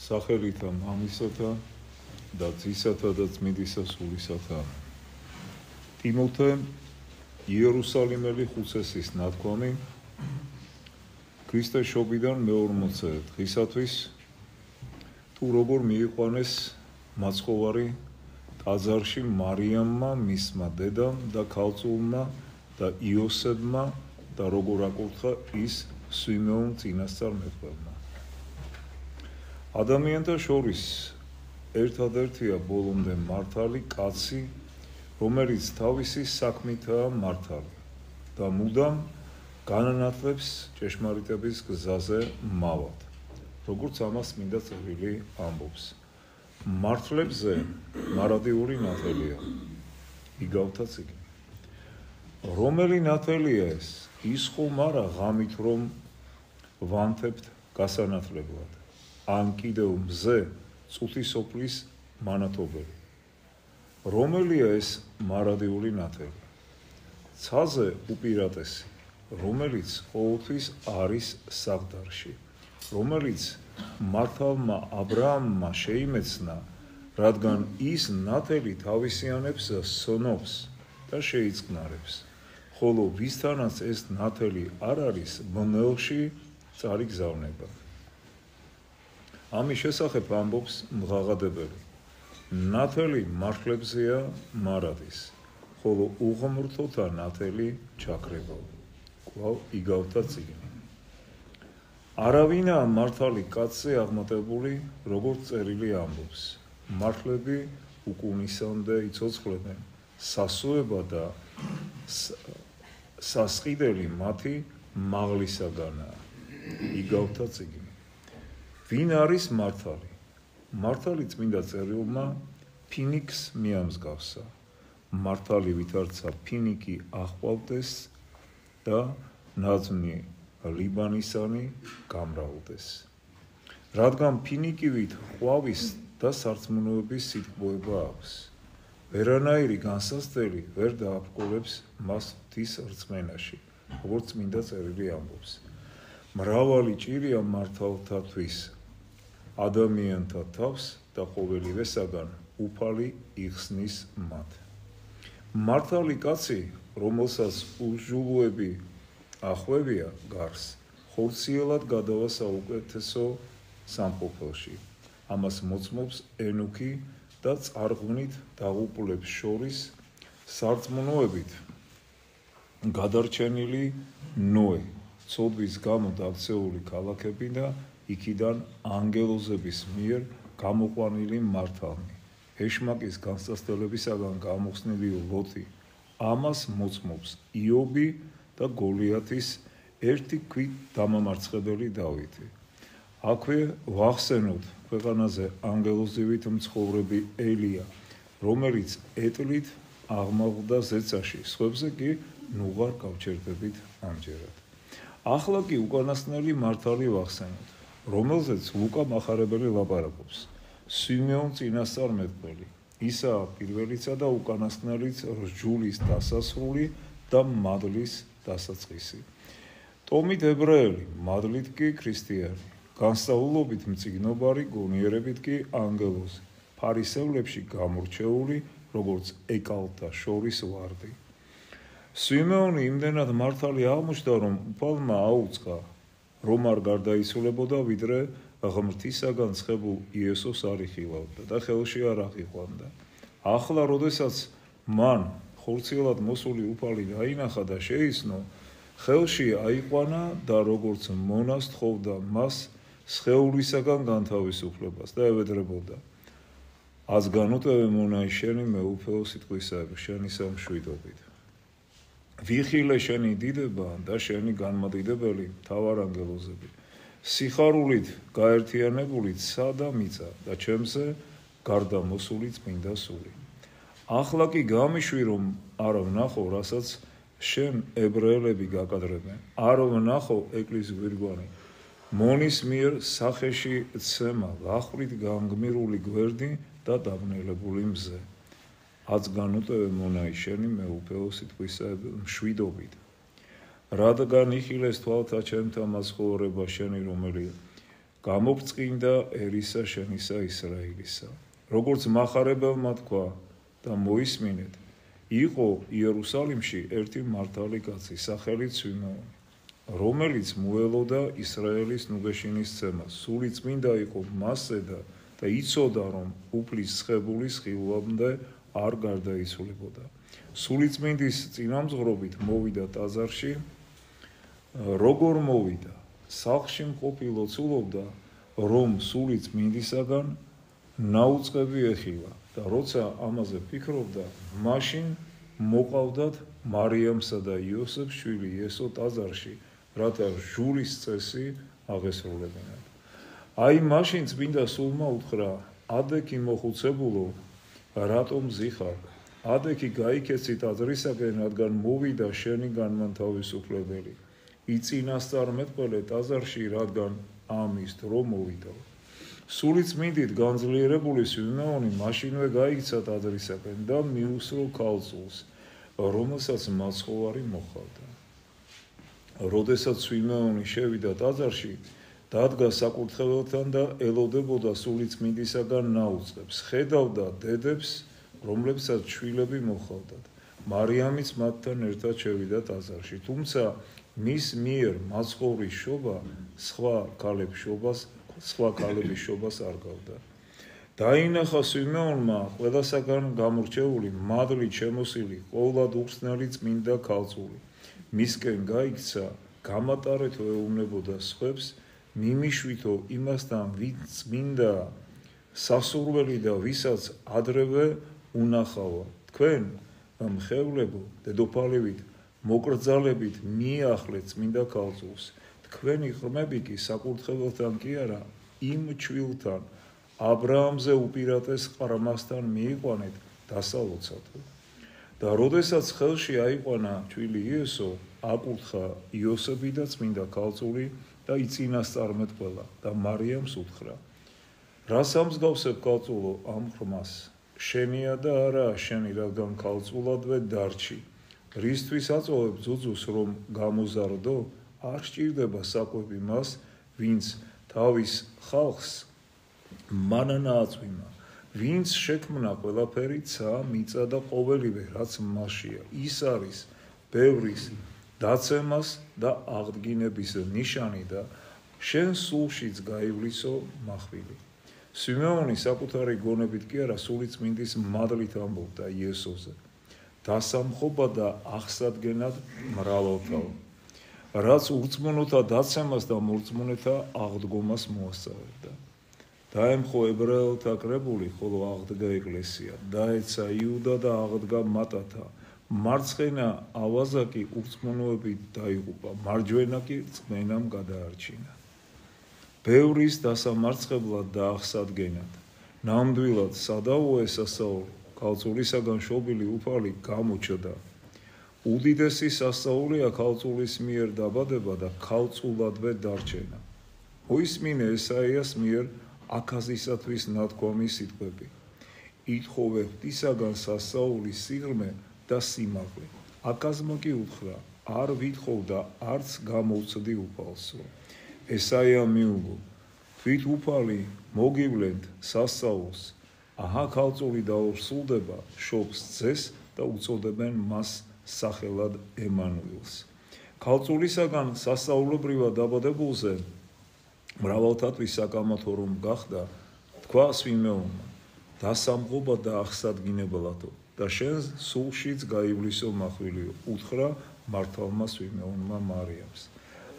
სახელითა მამისათა და ძისათა და წმინდისა სულისათა. ტიმოთე იერუსალიმელი ხუცესის ნათქვამი ქრისტეს შობიდან მე-40 დღისათვის თუ როგორ მიიყვანეს მაცხოვარი ტაძარში მარიამმა, მისმა დედამ და ქალწულმა და იოსებმა და როგორ აკურთხა ის სვიმეონ წინასწარ მეთქვებმა. ადამიანთა შორის ერთადერთია ბოლომდე მართალი კაცი, რომელიც თავისი საქმითაა მართალი და მუდამ განანათლებს ჭეშმარიტების გზაზე მავად, როგორც ამას წმინდა წერილის ამბობს. მართლებზე მარადიული ნათელია, იგავთა წიგნი. რომელი ნათელია ეს? ის ხომ არა ღამით რომ ვანთებთ გასანათლებლად, ან კიდევ მზე წუთისოფლის მანათობელი. რომელია ეს მარადიული ნათელი? ცაზე უპირატესი, რომელიც ყოველთვის არის საღდარში, რომელიც მართალმა აბრაამმა შეიმეცნა, რადგან ის ნათელი თავისიანებს სნობს და შეიწყნარებს, ხოლო ვისთანაც ეს ნათელი არ არის, ბნელში წარიგზავნება. ამის შესახებ ამბობს მღაღადებელი. ნათელი მართლებზეა მარადის, ხოლო უღმრთოთა ნათელი ჩაქრება. კვლავ იგავთა წიგნი. არავინაა მართალი კაცზე აღმატებული, როგორც წერილი ამბობს. მართლები უკუნისამდე იცოცხლებენ, სასუება და სასყიდელი მათი მაღლისაგანაა. იგავთა წიგნი. ვინ არის მართალი? მართალი წმინდა წერილმა ფინიკს მიამსგავსა. მართალი ვითარცა ფინიკი ახვალდეს და ნაზვნი ლიბანისანი გამრავლდეს. რადგან ფინიკივით ყვავის და სარწმუნოების სიტყვოება აქვს, ვერანაირი განსასწრელი ვერ დააბრკოლებს მას ღვთის რწმენაში, როგორც წმინდა წერილი ამბობს. მრავალი ჭირია მართალთათვის ადამიანთა თავს და ყოველივესაგან უფალი იხსნის მათ. მართალი კაცი, რომელსაც უსჯულოები ახვევია გარს, ხორციელად გადავა საუკეთესო სამყოფელში. ამას მოწმობს ენუქი და წარღვნით დაღუპულებს შორის სარწმუნოებით გადარჩენილი ნოე, ცოდვის გამო დაქცეული ქალაქები და იქიდან ანგელოზების მიერ გამოყვანილი მართალნი, ეშმაკის განსასწრებისაგან გამოხსნილი ლოტი. ამას მოწმობს იობი და გოლიათის ერთი ქვით დამამარცხებელი დავითი. აქვე ვახსენოთ ქვეყანაზე ანგელოზივით მცხოვრები ელია, რომელიც ეტლით აღმავდა ზეცაში, სხვებზე კი ნუღარ გავჩერდებით ამჯერად. ახლა კი უკანასკნელი მართალი ვახსენოთ, რომელზეც ლუკა მახარებელი ლაპარაკობს. სვიმეონ წინასწარ მეთქველი, ისაა პირველიცა და უკანასკნელიც რჯულის დასასრული და მადლის დასაწყისი. ტომით ებრაელი, მადლით კი ქრისტიანი, განსწავლობით მწიგნობარი, გონიერებით კი ანგელოზი, ფარისევლებში გამორჩეული, როგორც ეკალთა შორის ვარდი. სვიმეონი იმდენად მართალი აღმოჩნდა, რომ უფალმა აუწყა, რომ არ გარდაიცვლებოდა, ვიდრე ღმრთისაგან ცხებულ იესოს არ იხილავდა და ხელში არ აღიყვანდა. ახლა, როდესაც მან ხორციელად მოსული უფალი დაინახა და შეიცნო, ხელში აიყვანა და როგორც მონას თხოვდა მას სხეულისაგან განთავისუფლებას და ევედრებოდა. ას განუტევე მონაი შენი მეუფეო სიტყვისაებ, შენი სამშვიდობით. ვიხილე შენი დიდება და შენი განმადიდებელი მთავარანგელოზები, სიხარულით გაერთიანებული ცა და მიწა და ჩემზე გარდა მოსული წმინდა სული. ახლა კი გამიშვი, რომ არ ვნახო, რასაც შენ ებრაელები გაკადრებენ, არ ვნახო ეკვლის გვირგვანი, მონის მიერ სახეში ცემა, ლახვით განგმირული გვერდი და დაბნელებული მზე. აც განუტევე მონაი შენი მეუფეო სიტყვისაებ მშვიდობით. რადგან იხილეს თვალთა ჩემთა მაცხოვრება შენი, რომელიც გამოფწყინდა ერისა შენისა ისრაელისა. Როგორც მახარებელმა თქვა და მოისმინეთ, იყო იერუსალიმში ერთი მართალი კაცი, სახელით სვიმეონი, რომელიც მოელოდა ისრაელის ნუგეშინის ცემას. სული წმინდა იყო მასზე და იცოდა, რომ უფლის ცხებულის ხილვამდე არ გარდაიცვლებოდა. სული წმინდის წინამძღვრობით მოვიდა ტაძარში, როგორ მოვიდა, სახლში მყოფი ლოცულობდა, რომ სული წმინდისაგან ნაუწყები ეხილა და როცა ამაზე ფიქრობდა, მაშინ მოყავდათ მარიამსა და იოსებს შვილი იესო ტაძარში, რათა ჟურის წესი აღესრულებინათ. აი მაშინ წმინდა სულმა უთხრა, ადექი მოხუცებულო, რატომ ზიხარ? ადექი გაიქეცი ტაძრისაკენ, რადგან მოვიდა შენი განმანთავისუფლებელი. იწინასწარმეტყველე ტაძარში, რადგან ამის დრო მოვიდა. სული წმინდით განძლიერებული სვიმეონი მაშინვე გაიქცა ტაძრისაკენ და მიუსრო ქალწულს, რომელსაც მაცხოვარი მოჰყავდა. როდესაც სვიმეონი შევიდა ტაძარში, დადგა საკურთხეველთან და ელოდებოდა სული წმინდისაგან ნაუწყებს, ხედავდა დედებს, რომლებსაც შვილები მოჰყავდათ. მარიამიც მათთან ერთად შევიდა ტაძარში, თუმცა მის მიერ მაცხოვრის შობა სხვა ქალების შობას არ გავდა. დაინახა სვიმეონმა ყველასაგან გამორჩეული, მადლით შემოსილი, ყოვლად უხსნელი წმინდა ქალწული. მისკენ გაიქცა, გამატარეთო ეუბნებოდა სხვებს, მიმიშვითო იმასთან, ვინც წმინდა სასურველი და ვისაც ადრევე უნახავა. თქვენ მხევლებო, დედოფალივით, მოკრძალებით მიახლეთ წმინდა ქალწულს. თქვენი ღრმები კი საკურთხეველთან კი არა, იმ ჩვილთან, აბრაამზე უპირატეს ყრმასთან მიიყვანეთ დასალოცათო. და როდესაც ხელში აიყვანა ჩვილი იესო, აკურთხა იოსები და წმინდა ქალწული და იწინასწარმეტყველა და მარიამს უთხრა, რას ამსგავსებ ქალწულო ამ ღრმას? შენია და არაა შენი, რადგან ქალწულადვე დარჩი. რისთვის აწოვებ ძუძუს, რომ გამოზარდო? არ სჭირდება საკვები მას, ვინც თავის ხალხს მანანა აწვიმა, ვინც შექმნა ყველაფერი ცა, მიწა და ყოველივე, რაც მასშია. ის არის ბევრის დაცემას და აღდგინების ნიშანი და შენ სულშიც გაივლისო מחვილი. სვიმეონი საკუთარი გონებით კი არა, სული წმინდის მადლით ამბობდა იესოზე. დასამხობა და აღსადგენად მრავალთავ, რაც ურწმუნოთა დაცემას და მორწმუნეთა აღდგომას მოასწავებდა. დაემხო ებრაელთა კრებული, ხოლო აღდგა ეკლესია. დაეცა იუდა და აღდგა მატათა. მარცხენა ავაზაკი ურწმუნოებით დაიღუპა, მარჯვენა კი რწმენამ გადაარჩინა. ბევრის დასამარცხებლად და აღსადგენად. ნამდვილად სადავოე სასაული, ქალწულისაგან შობილი უფალი გამოჩნდა. უდიდესი სასწაულია ქალწულის მიერ დაბადება და ქალწულადვე დარჩენა. მოისმინე ესაიას მიერ აქაზისათვის ნათქვამი სიტყვები. ითხოვე ღვთისაგან სასწაულის სიღრმე და სიმაღლე. აქაზმა კი უთხრა, არ ვითხოვ და არც გამოვწდი უფალსო. ესაია მიუღო, თვით უფალი მოგივლენთ სასწაულს, აჰა ქალწული დაორსულდება, შობს ძეს და უწოდებენ მას სახელად ემანუილს. ქალწულისაგან სასწაულებრივად დაბადებულზე მრავალთათვის საკამათო რომ გახდა, თქვა სვიმეონმა, დასამღობა და აღსადგინებლადო და შენ სულშიც გაივლისო מחვილიო, უთხრა მართალმა სვიმეონმა მარიამს.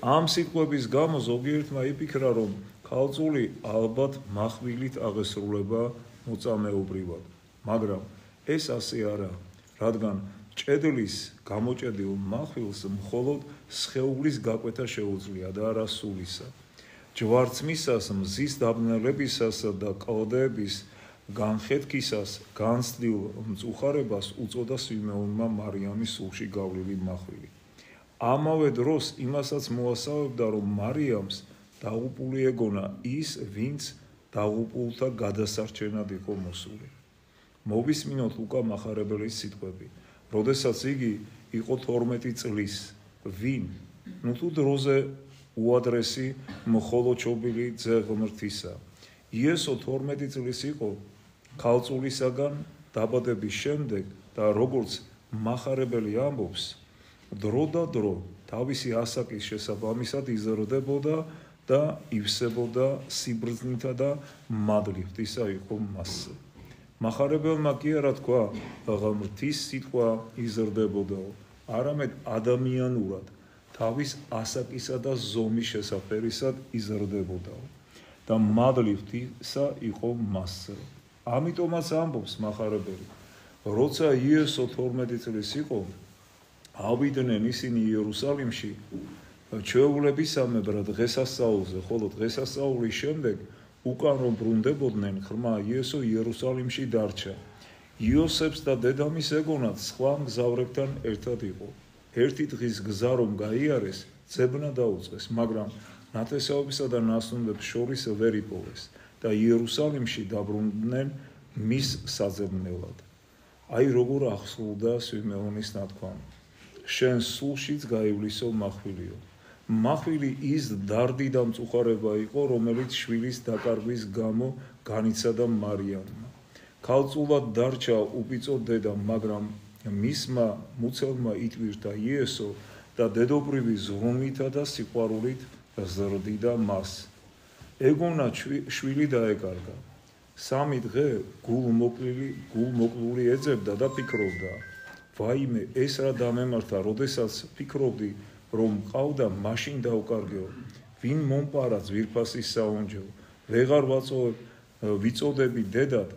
ამ სიტყვების გამო ზოგიერთმა იფიქრა, რომ ქალწული ალბათ מחვილით აღესრულება მოწამეობრივად, მაგრამ ეს ასე არა, რადგან ჭედლის გამოჭედილ מחვილს მხოლოდ სხეულის გაკვეთა შეუძლია და არა სულისა. ჯვარცმისას, მზის დაბნელებისასა და კლდეების განხეთქისას განცდილ მწუხარებას უწოდა სვიმეონმა მარიამის სულში გავლილი მახვილი. ამავე დროს იმასაც მოასწავებდა, რომ მარიამს დაღუპული ეგონა ის, ვინც დაღუპულთა გადასარჩენად იყო მოსული. მოვისმინოთ ლუკა მახარებელის სიტყვები, როდესაც იგი იყო 12 წლის, ვინ? თუ დროზე უადრესი მხოლოჩობილი ძე ღმრთისა. იესო 12 წლის იყო ქალწულისაგან დაბადების შემდეგ და როგორც მახარებელი ამბობს, დრო და დრო თავისი ასაკის შესაბამისად იზრდებოდა და ივსებოდა სიბრძნითა და მადლით, ისა იყო მასზე. მახარებელმა კი არა თქვა, ღმრთის სიტყვა იზრდებოდაო, არამედ ადამიანურად თავის ასაკისა და ზომის შესაფერისად იზრდებოდაო და მადლით ისა იყო მასზე. ამიტომაც ამბობს მახარებელი, როცა იესო 12 წლის იყო, ავიდნენ ისინი იერუსალიმში ჩვეულებისამებრ დღესასწაულზე, ხოლო დღესასწაულის შემდეგ უკან რომ ბრუნდებოდნენ, ხმა იესო იერუსალიმში დარჩა. იოსებს და დედამის ეგონათ სხვა მგზავრებთან ერთად იყო. ერთი დღის გზა რომ გაიარეს, ძებნა დაუწყეს, მაგრამ ნათესაობისა და ნასწუნდებს შორის ვერ იპოვეს და იერუსალიმში დაბრუნდნენ მის საძებნელად. აი როგორ ახსოვდა სვიმეონის ნათქვამი. შენ სულშიც გაივლისო მახვილიო. მახვილი ის დარდი და მწუხარება იყო, რომელიც შვილის დაკარგვის გამო განიცადა მარიამმა. ქალწულად დარჩა უპიწო დედა, მაგრამ მისმა მუცელმა იტვირთა იესო და დედობრივი ზრუნვითა და სიყვარულით ზრდიდა მას. ეგონა შვილი დაეკარგა. 3 დღე გულმოკლული ეძებდა და ფიქრობდა, ვაიმე, ეს რა დამემართა, როდესაც ფიქრობდი, რომ მყავდა, მაშინ დავკარგეო. ვინ მომპარა ძვირფასის საუნჯო, ვეღარ ვიწოდები დედად,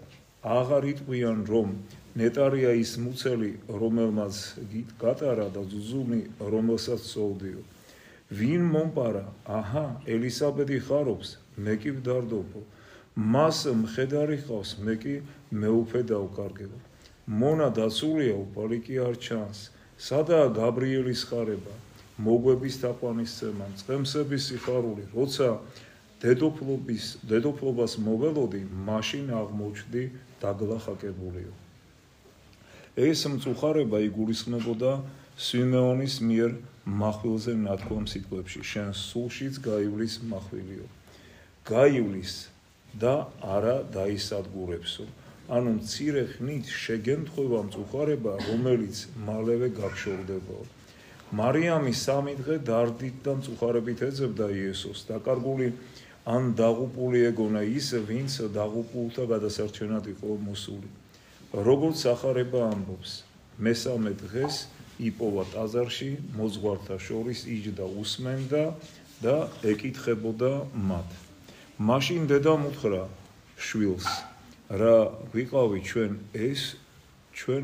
აღარ იტყვიან, რომ ნეტარია ის მუცელი, რომელმაც გატარა და ზუზუნი, რომელსაც წოვდიო. ვინ მომპარა? აჰა, ელისაბედი ხარობს, მე კი ვდარდობო. მას მხედარი ყავს, მე კი მეუფე დავკარგეო. მონა დაცულია, უფალი კი არ ჩანს. სადაა გაბრიელის ხარება, მოგვების თაყვანისცემა, წყემსების სიხარული, როცა დედოფლობას მოველოდი, მაშინ აღმოჩნდი დაგლახაკებულიო. ეს მწუხარება იგულისხმებოდა სვიმეონის მიერ მახვილზე ნათქვამ სიტყვებში, შენ სულშიც გაივლის მახვილიო. გაივლის და არა დაისადგურებსო. ანუ მცირე ხნით შეგემთხვევა მწუხარება, რომელიც მალევე გაგშორდებაო. მარიამი 3 დღე დარდით და მწუხარებით ეძებდა იესოს. დაკარგული ან დაღუპული ეგონა ის, ვინც დაღუპულთა გადასარჩენად იყო მოსული. როგორც ახარება ამბობს, მესამე დღეს იპოვა ტაძარში, მოძღვართა შორის იჯდა უსმენდა და ეკითხებოდა მათ. მაშინ დედამ უთხრა შვილს, რა ვიყავი ჩვენ ეს, ჩვენ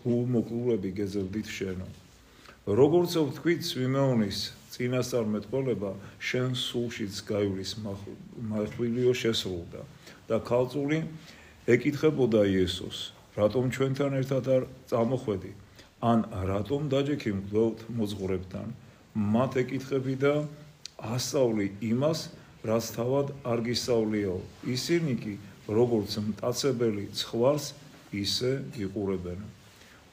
გულმოკლულები გეზრდით შენო. როგორც ვთქვით, სვიმეონის წინასწარმეტყველება შენ სულშიც გაივლის მახვილიო შესრულდა და ქალწული ეკითხებოდა იესოს, რატომ ჩვენთან ერთად არ წამოხვედი, ან რატომ დაჯექი მგლოვთ მოძღვრებთან. მათ ეკითხები და ასწავლი იმას, რაც თავად არ გისწავლიაო. ისინი კი როგორც მტაცებელი ცხვარს ისე იყურებენ.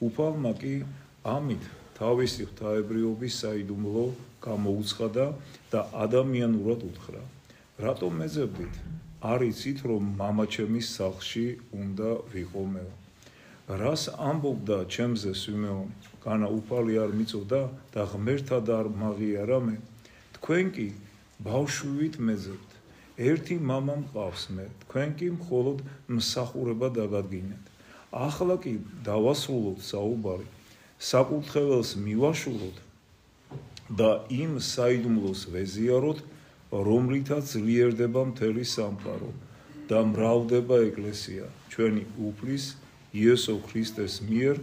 უფალმა კი ამით თავისი ღვთაებრიობის საიდუმლო გამოუცხადა და ადამიანურად უთხრა, რატომ მეძებდით? არ იცით, რომ მამაჩემის სახლში უნდა ვიყომეო. რას ამბობდა ჩემზე სვიმეონი? განა უფალი არ მიწოდა და ღმერთად არ მაღიარა მე? თქვენ კი ბავშვივით მეძებთ. ერთი მამა მყავს მე, თქვენ კი მხოლოდ მსახურება დაგადგინეთ. ახლა კი დავასრულოთ საუბარი, საკურთხეველს მივაშუროთ და იმ საიდუმლოს ვეზიაროთ, რომლითაც ძლიერდება მთელი სამყარო და მრავლდება ეკლესია ჩვენი უფლის იესო ქრისტეს მიერ,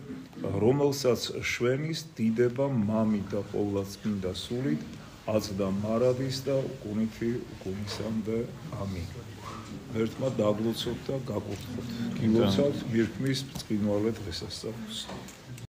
რომელსაც შვენის დიდება მამით და ყოვლადწმინდა სულით აცდა მარადის და უკუნითი უკუნისამდე. ამინ. ერთმა დაგლოცოთ და გაკურთხოთ. გილოცავთ მირქმის ბრწყინვალე დღესასწაულს.